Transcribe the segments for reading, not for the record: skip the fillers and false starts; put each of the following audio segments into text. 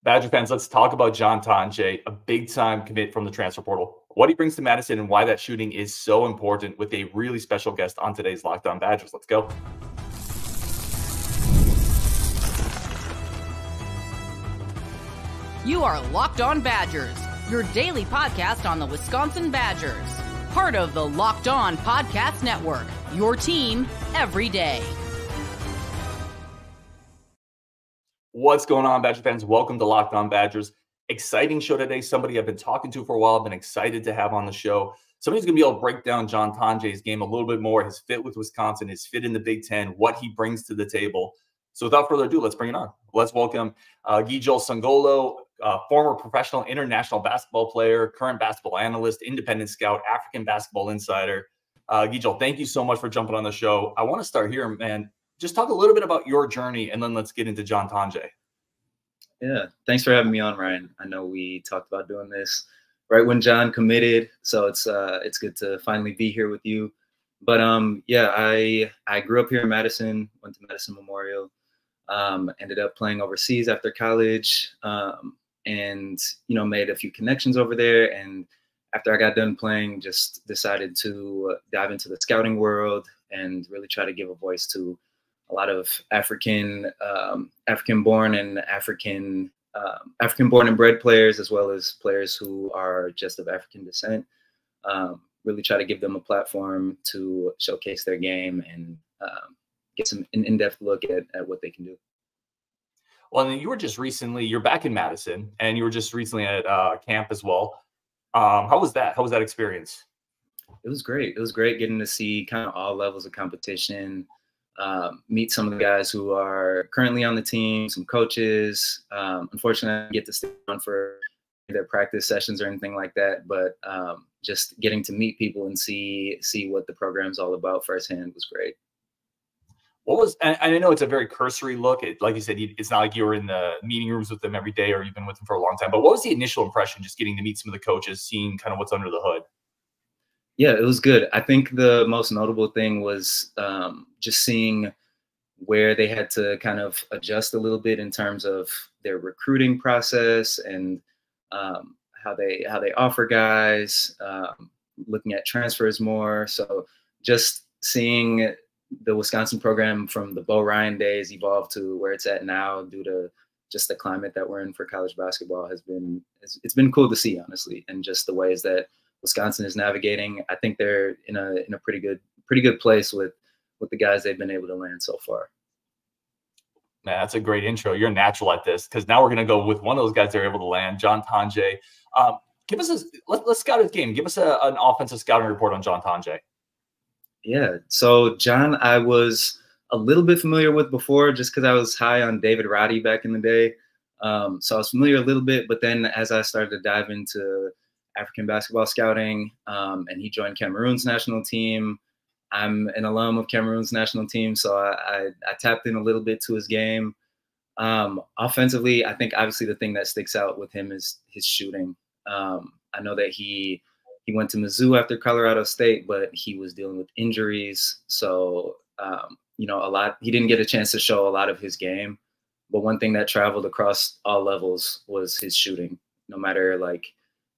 Badger fans, let's talk about John Tonje, a big-time commit from the transfer portal. What he brings to Madison and why that shooting is so important with a really special guest on today's Locked On Badgers. Let's go. You are Locked On Badgers, your daily podcast on the Wisconsin Badgers. Part of the Locked On Podcast Network, your team every day. What's going on, Badger fans? Welcome to Locked On Badgers. Exciting show today. Somebody I've been talking to for a while. I've been excited to have on the show. Somebody's going to be able to break down John Tonje's game a little bit more, his fit with Wisconsin, his fit in the Big Ten, what he brings to the table. So without further ado, let's bring it on. Let's welcome Ngijol Songolo, former professional international basketball player, current basketball analyst, independent scout, African basketball insider. Ngijol, thank you so much for jumping on the show. I want to start here, man. Just talk a little bit about your journey, and then let's get into John Tonje. Yeah, thanks for having me on, Ryan. I know we talked about doing this right when John committed, so it's good to finally be here with you. But yeah, I grew up here in Madison, went to Madison Memorial, ended up playing overseas after college, and made a few connections over there. And after I got done playing, just decided to dive into the scouting world and really try to give a voice to a lot of African-born and African-born and bred players, as well as players who are just of African descent. Really try to give them a platform to showcase their game and get an in-depth look at what they can do. Well, and you were just recently, you're back in Madison, and you were just recently at camp as well. How was that? How was that experience? It was great. It was great getting to see kind of all levels of competition. Meet some of the guys who are currently on the team, some coaches. Unfortunately, I didn't get to stay on for their practice sessions or anything like that, but just getting to meet people and see what the program's all about firsthand was great. And I know it's a very cursory look. Like you said, it's not like you were in the meeting rooms with them every day or you've been with them for a long time, but what was the initial impression just getting to meet some of the coaches, seeing kind of what's under the hood? Yeah, it was good. I think the most notable thing was just seeing where they had to kind of adjust a little bit in terms of their recruiting process and how they offer guys, looking at transfers more. So just seeing the Wisconsin program from the Bo Ryan days evolve to where it's at now due to just the climate that we're in for college basketball it's been cool to see, honestly, and just the ways that Wisconsin is navigating. I think they're in a pretty good place with the guys they've been able to land so far. Man, that's a great intro. You're natural at this because now we're going to go with one of those guys they're able to land, John Tonje. Give us let's scout his game. Give us an offensive scouting report on John Tonje. Yeah, so John, I was a little bit familiar with before just because I was high on David Roddy back in the day. So I was familiar a little bit, but then as I started to dive into African basketball scouting, and he joined Cameroon's national team. I'm an alum of Cameroon's national team, so I tapped in a little bit to his game. Offensively, I think obviously the thing that sticks out with him is his shooting. I know that he went to Mizzou after Colorado State, but he was dealing with injuries, so he didn't get a chance to show a lot of his game. But one thing that traveled across all levels was his shooting, no matter like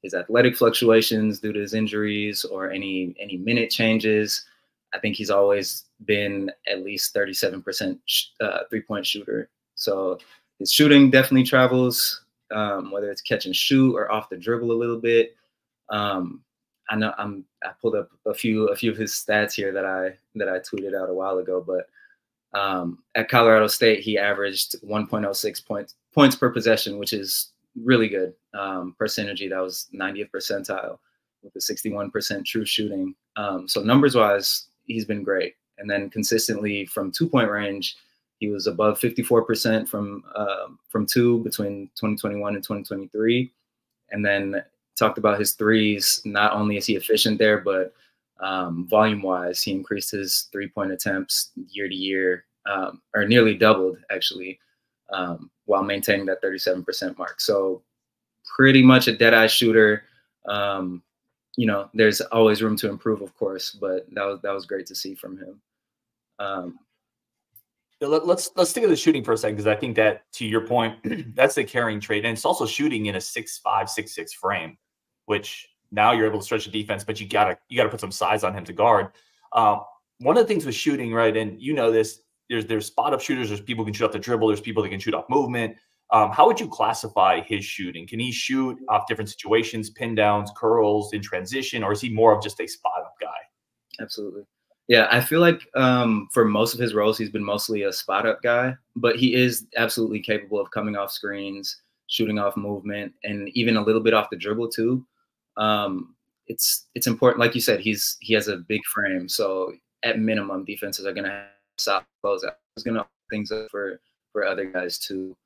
his athletic fluctuations due to his injuries or any minute changes. I think he's always been at least 37% three-point shooter. So his shooting definitely travels, whether it's catch and shoot or off the dribble a little bit. I know I pulled up a few of his stats here that I tweeted out a while ago, but at Colorado State, he averaged 1.06 points per possession, which is really good. Per synergy, that was 90th percentile with a 61% true shooting. So numbers wise, he's been great. And then consistently from 2-point range, he was above 54% from two between 2021 and 2023. And then talked about his threes. Not only is he efficient there, but volume wise, he increased his 3-point attempts year to year, or nearly doubled actually, while maintaining that 37% mark. So pretty much a dead-eye shooter. There's always room to improve, of course, but that was great to see from him. Let's stick with the shooting for a second, because I think that, to your point, that's the carrying trait, and it's also shooting in a 6'5", 6'6" frame, which now you're able to stretch the defense, but you gotta put some size on him to guard. One of the things with shooting, right, and you know this, there's spot up shooters, there's people who can shoot off the dribble, there's people that can shoot off movement. How would you classify his shooting? Can he shoot off different situations, pin downs, curls, in transition, or is he more of just a spot up guy? Absolutely. Yeah, I feel like for most of his roles, he's been mostly a spot up guy, but he is absolutely capable of coming off screens, shooting off movement, and even a little bit off the dribble too. It's important, like you said, he has a big frame, so at minimum, defenses are gonna have solid closeout. He's gonna open things up for other guys too.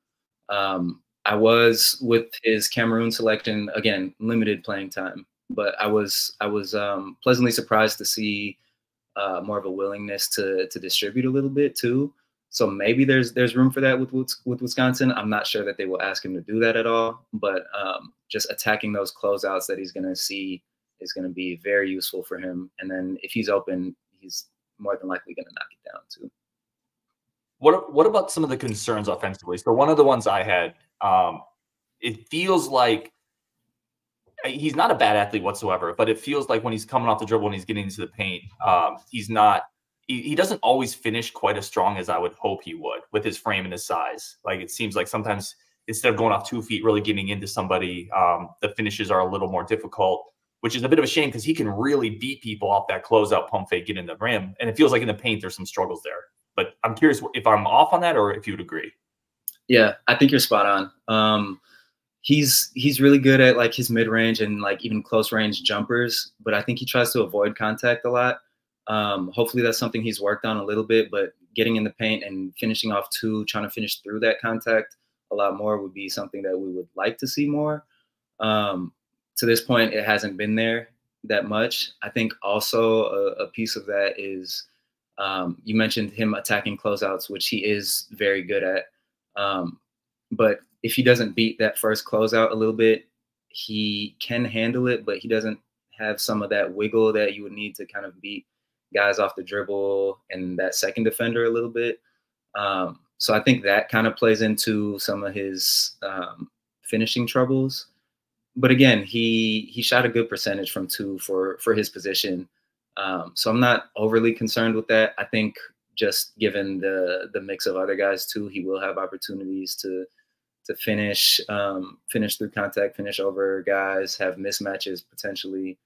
I was with his Cameroon selection, again, limited playing time, but I was pleasantly surprised to see more of a willingness to distribute a little bit too. So maybe there's room for that with Wisconsin. I'm not sure that they will ask him to do that at all, but just attacking those closeouts that he's going to see is going to be very useful for him. And then if he's open, he's more than likely going to knock it down too. What about some of the concerns offensively? So one of the ones I had, it feels like he's not a bad athlete whatsoever, but it feels like when he's coming off the dribble and he's getting into the paint, he doesn't always finish quite as strong as I would hope he would with his frame and his size. Like, it seems like sometimes instead of going off 2 feet, really getting into somebody, the finishes are a little more difficult, which is a bit of a shame because he can really beat people off that closeout pump fake, get in the rim. And it feels like in the paint, there's some struggles there. But I'm curious if I'm off on that or if you would agree. Yeah, I think you're spot on. He's really good at like his mid-range and like even close range jumpers, but I think he tries to avoid contact a lot. Hopefully that's something he's worked on a little bit, but getting in the paint and finishing off two, trying to finish through that contact a lot more would be something that we would like to see more. To this point, it hasn't been there that much. I think also a piece of that is you mentioned him attacking closeouts, which he is very good at. But if he doesn't beat that first closeout a little bit, he can handle it, but he doesn't have some of that wiggle that you would need to kind of beat guys off the dribble and that second defender a little bit. So I think that kind of plays into some of his finishing troubles. But again, he shot a good percentage from two for his position. So I'm not overly concerned with that. I think just given the mix of other guys too, he will have opportunities to finish through contact, finish over guys, have mismatches potentially.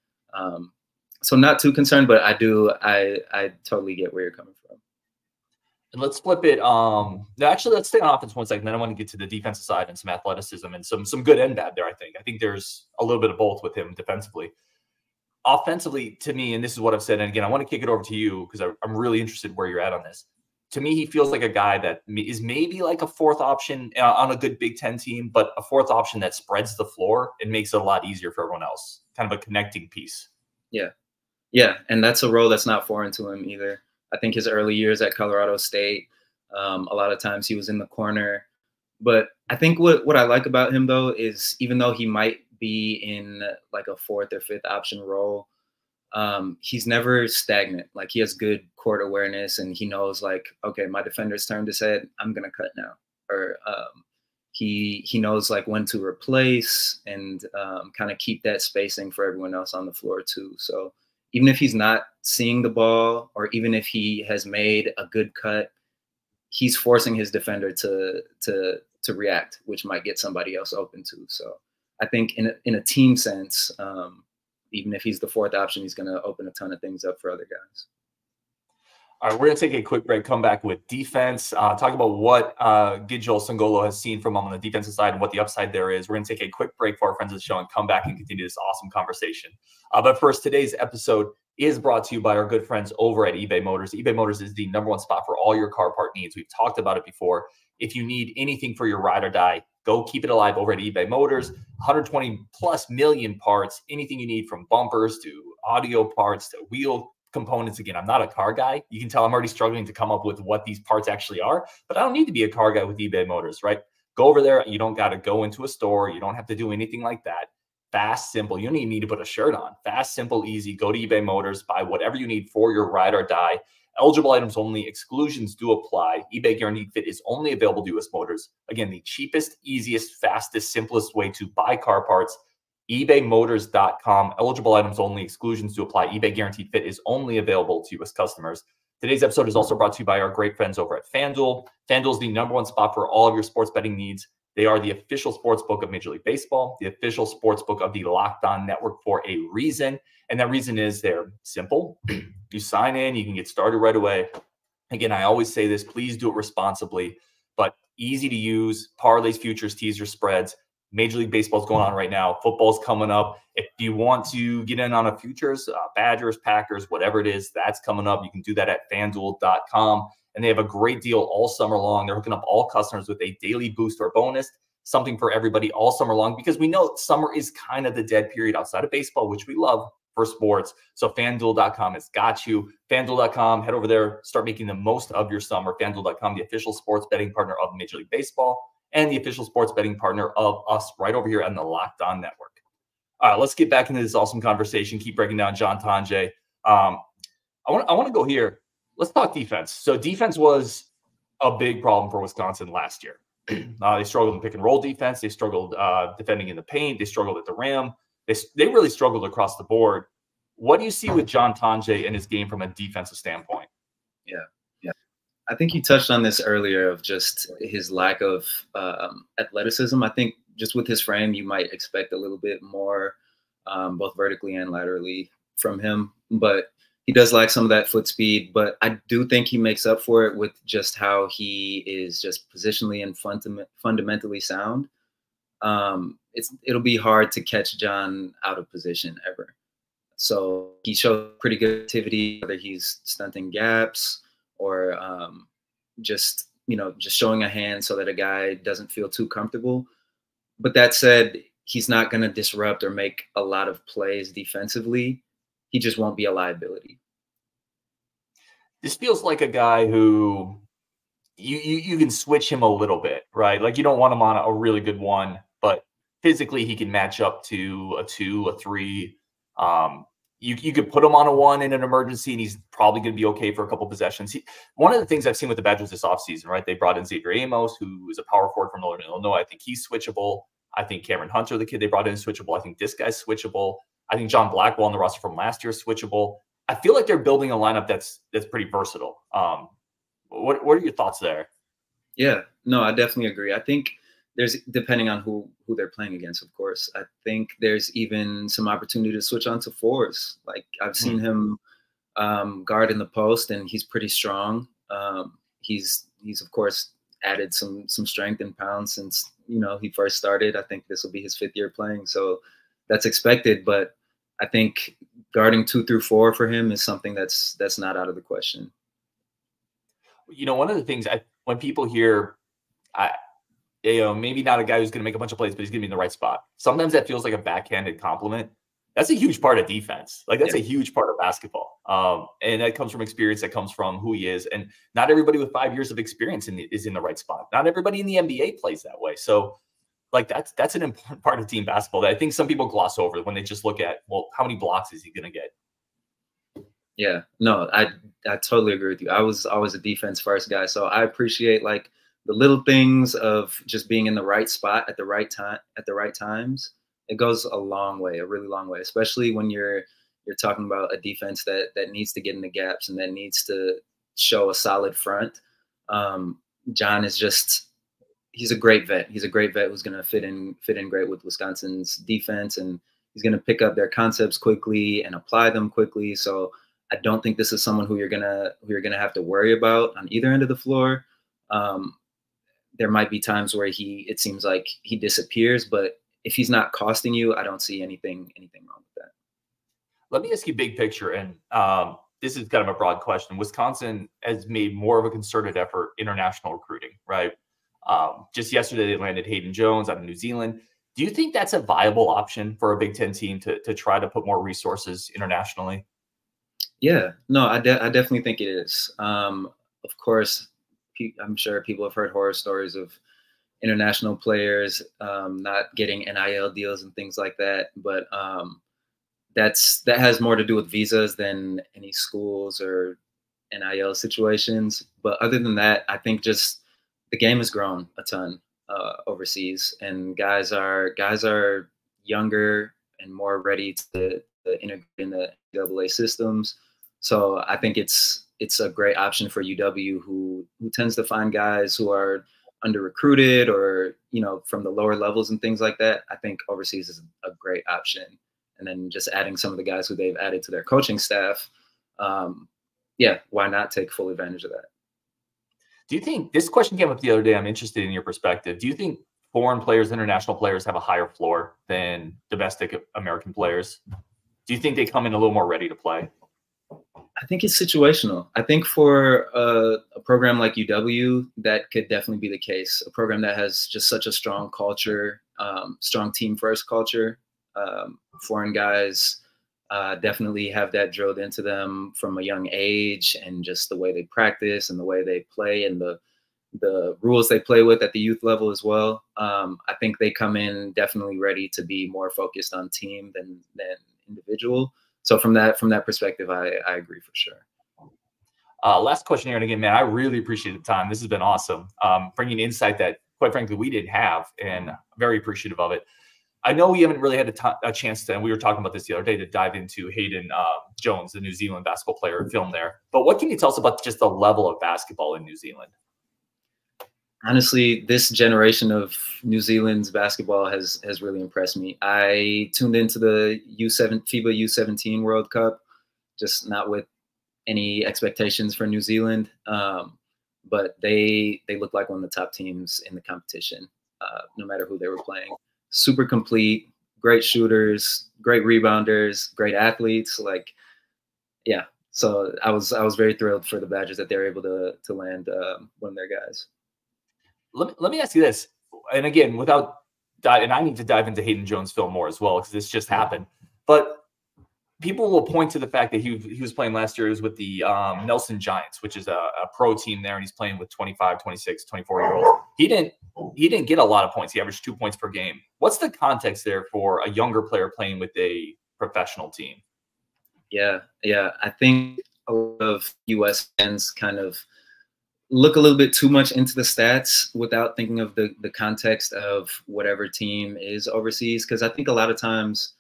So not too concerned, but I totally get where you're coming from. And let's flip it. No, actually, let's stay on offense 1 second. Then I want to get to the defensive side and some athleticism and some good and bad there. I think there's a little bit of both with him defensively. Offensively, to me, and this is what I've said, and again, I want to kick it over to you because I'm really interested where you're at on this. To me, he feels like a guy that is maybe like a fourth option on a good Big Ten team, but a fourth option that spreads the floor and makes it a lot easier for everyone else. Kind of a connecting piece. Yeah, and that's a role that's not foreign to him either. I think his early years at Colorado State, a lot of times he was in the corner. But I think what I like about him, though, is even though he might be in like a fourth or fifth option role, he's never stagnant. Like, he has good court awareness and he knows like, okay, my defender's turned his head, I'm going to cut now. Or he knows like when to replace and kind of keep that spacing for everyone else on the floor too. So even if he's not seeing the ball, or even if he has made a good cut, he's forcing his defender to react, which might get somebody else open too. So I think in a team sense, even if he's the fourth option, he's going to open a ton of things up for other guys. All right, we're going to take a quick break, come back with defense, talk about what Ngijol Songolo has seen from him on the defensive side and what the upside there is. We're going to take a quick break for our friends of the show and come back and continue this awesome conversation. But first, today's episode is brought to you by our good friends over at eBay Motors. eBay Motors is the #1 spot for all your car part needs. We've talked about it before. If you need anything for your ride or die, go keep it alive over at eBay Motors. 120+ million parts, anything you need from bumpers to audio parts to wheel components. Again, I'm not a car guy. You can tell I'm already struggling to come up with what these parts actually are, but I don't need to be a car guy with eBay Motors, right? Go over there. You don't got to go into a store. You don't have to do anything like that. Fast, simple. You don't even need to put a shirt on. Fast, simple, easy. Go to eBay Motors, buy whatever you need for your ride or die. Eligible items only. Exclusions do apply. eBay Guaranteed Fit is only available to U.S. Motors. Again, the cheapest, easiest, fastest, simplest way to buy car parts. ebaymotors.com. Eligible items only. Exclusions do apply. eBay Guaranteed Fit is only available to U.S. customers. Today's episode is also brought to you by our great friends over at FanDuel. FanDuel is the #1 spot for all of your sports betting needs. They are the official sports book of Major League Baseball, the official sports book of the Locked On Network for a reason. And that reason is they're simple. You sign in, you can get started right away. Again, I always say this, please do it responsibly, but easy to use, parlays, futures, teasers, spreads. Major League Baseball is going on right now. Football's coming up. If you want to get in on a futures, Badgers, Packers, whatever it is, that's coming up. You can do that at FanDuel.com. And they have a great deal all summer long. They're hooking up all customers with a daily boost or bonus, something for everybody all summer long, because we know summer is kind of the dead period outside of baseball, which we love for sports. So FanDuel.com has got you. FanDuel.com, head over there, start making the most of your summer. FanDuel.com, the official sports betting partner of Major League Baseball and the official sports betting partner of us right over here on the Locked On Network. All right, let's get back into this awesome conversation. Keep breaking down John Tonje. I want to go here. Let's talk defense. So defense was a big problem for Wisconsin last year. They struggled in pick and roll defense. They struggled defending in the paint. They struggled at the rim. They really struggled across the board. What do you see with John Tonje and his game from a defensive standpoint? Yeah. I think you touched on this earlier of just his lack of athleticism. I think just with his frame, you might expect a little bit more, both vertically and laterally from him. But he does lack some of that foot speed. But I do think he makes up for it with just how he is just positionally and fundamentally sound. It'll be hard to catch John out of position ever. So he showed pretty good activity, whether he's stunting gaps or just showing a hand so that a guy doesn't feel too comfortable. But that said, he's not going to disrupt or make a lot of plays defensively. He just won't be a liability. This feels like a guy who you can switch him a little bit, right? Like you don't want him on a really good one, but physically he can match up to a 2, a 3. You could put him on a 1 in an emergency, and he's probably going to be okay for a couple possessions. One of the things I've seen with the Badgers this offseason, right? They brought in Xavier Amos, who is a power forward from Northern Illinois. I think he's switchable. I think Cameron Hunter, the kid they brought in, is switchable. I think this guy's switchable. I think John Blackwell on the roster from last year is switchable. I feel like they're building a lineup that's pretty versatile. What are your thoughts there? Yeah, no, I definitely agree. I think there's, depending on who they're playing against, of course, I think there's even some opportunity to switch on to 4s. Like I've seen him guard in the post, and he's pretty strong. He's of course added some strength and pounds since he first started. I think this will be his 5th year playing, so that's expected. But I think guarding 2 through 4 for him is something that's not out of the question. One of the things when people hear, maybe not a guy who's going to make a bunch of plays, but he's going to be in the right spot. Sometimes that feels like a backhanded compliment. That's a huge part of defense. Like that's a huge part of basketball. And that comes from experience. That comes from who he is. And not everybody with 5 years of experience is in the right spot. Not everybody in the NBA plays that way. So like that's an important part of team basketball that I think some people gloss over when they just look at, well, how many blocks is he going to get? Yeah, no, I totally agree with you. I was always a defense first guy. So I appreciate like the little things of just being in the right spot at the right time, at the right times. It goes a long way, a really long way, especially when you're talking about a defense that needs to get in the gaps and that needs to show a solid front. John is he's a great vet. He's a great vet who's going to fit in great with Wisconsin's defense, and he's going to pick up their concepts quickly and apply them quickly. So I don't think this is someone who you're gonna have to worry about on either end of the floor. There might be times where it seems like he disappears, but if he's not costing you, I don't see anything wrong with that. Let me ask you big picture, and this is kind of a broad question. Wisconsin has made more of a concerted effort international recruiting, right? Just yesterday, they landed Hayden Jones out of New Zealand. Do you think that's a viable option for a Big Ten team to try to put more resources internationally? Yeah, no, I definitely think it is. Of course, I'm sure people have heard horror stories of international players not getting NIL deals and things like that. But that has more to do with visas than any schools or NIL situations. But other than that, I think just the game has grown a ton overseas, and guys are younger and more ready to integrate in the NCAA systems. So I think it's a great option for UW, who tends to find guys who are under recruited or, you know, from the lower levels and things like that. I think overseas is a great option. And then just adding some of the guys who they've added to their coaching staff, yeah, why not take full advantage of that? Do you think, this question came up the other day, I'm interested in your perspective. Do you think foreign players, international players have a higher floor than domestic American players? Do you think they come in a little more ready to play? I think it's situational. I think for a program like UW, that could definitely be the case. A program that has just such a strong culture, strong team first culture. Foreign guys definitely have that drilled into them from a young age, and just the way they practice and the way they play and the rules they play with at the youth level as well. I think they come in definitely ready to be more focused on team than individual. So from that perspective, I agree for sure. Last question here, and again, man, I really appreciate the time. This has been awesome, bringing insight that, quite frankly, we didn't have, and very appreciative of it. I know we haven't really had a chance to, and we were talking about this the other day, to dive into Hayden Jones, the New Zealand basketball player, film there. But what can you tell us about just the level of basketball in New Zealand? Honestly, this generation of New Zealand's basketball has really impressed me. I tuned into the FIBA U17 World Cup, just not with any expectations for New Zealand, but they look like one of the top teams in the competition, no matter who they were playing. Super complete, great shooters, great rebounders, great athletes. Like, yeah. So I was very thrilled for the Badgers that they were able to land one of their guys. Let me ask you this, and again, and I need to dive into Hayden Jones' film more as well, because this just happened. But people will point to the fact that he was playing last year. He was with the Nelson Giants, which is a pro team there, and he's playing with 25, 26, 24-year-olds. He didn't get a lot of points. He averaged 2 points per game. What's the context there for a younger player playing with a professional team? Yeah. I think a lot of U.S. fans kind of look a little bit too much into the stats without thinking of the context of whatever team is overseas. Because I think a lot of times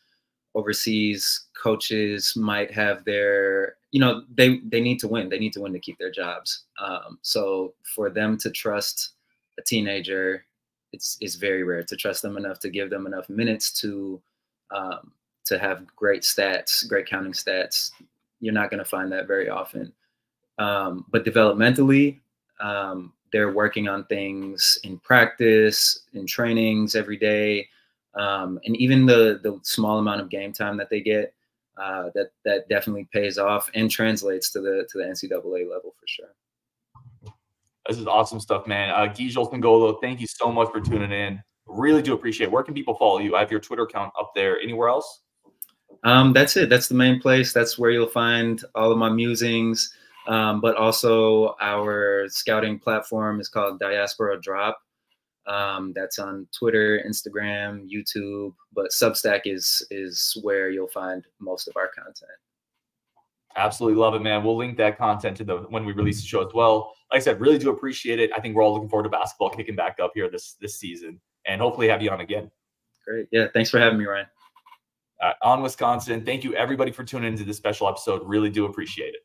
overseas coaches might have their, you know, they need to win. They need to win to keep their jobs. So for them to trust a teenager, it's very rare to trust them enough to give them enough minutes to have great stats, great counting stats. You're not going to find that very often. But developmentally, they're working on things in practice, in trainings every day. And even the small amount of game time that they get, that definitely pays off and translates to the NCAA level for sure. This is awesome stuff, man. Ngijol Songolo, thank you so much for tuning in. Really do appreciate it. Where can people follow you? I have your Twitter account up there. Anywhere else? That's it. That's the main place. That's where you'll find all of my musings. But also our scouting platform is called Diaspora Drop. That's on Twitter, Instagram, YouTube, but Substack is where you'll find most of our content. Absolutely love it, man. We'll link that content to when we release the show as well. Like I said, really do appreciate it. I think we're all looking forward to basketball kicking back up here this season, and hopefully have you on again. Great. Yeah. Thanks for having me, Ryan. On Wisconsin. Thank you everybody for tuning into this special episode. Really do appreciate it.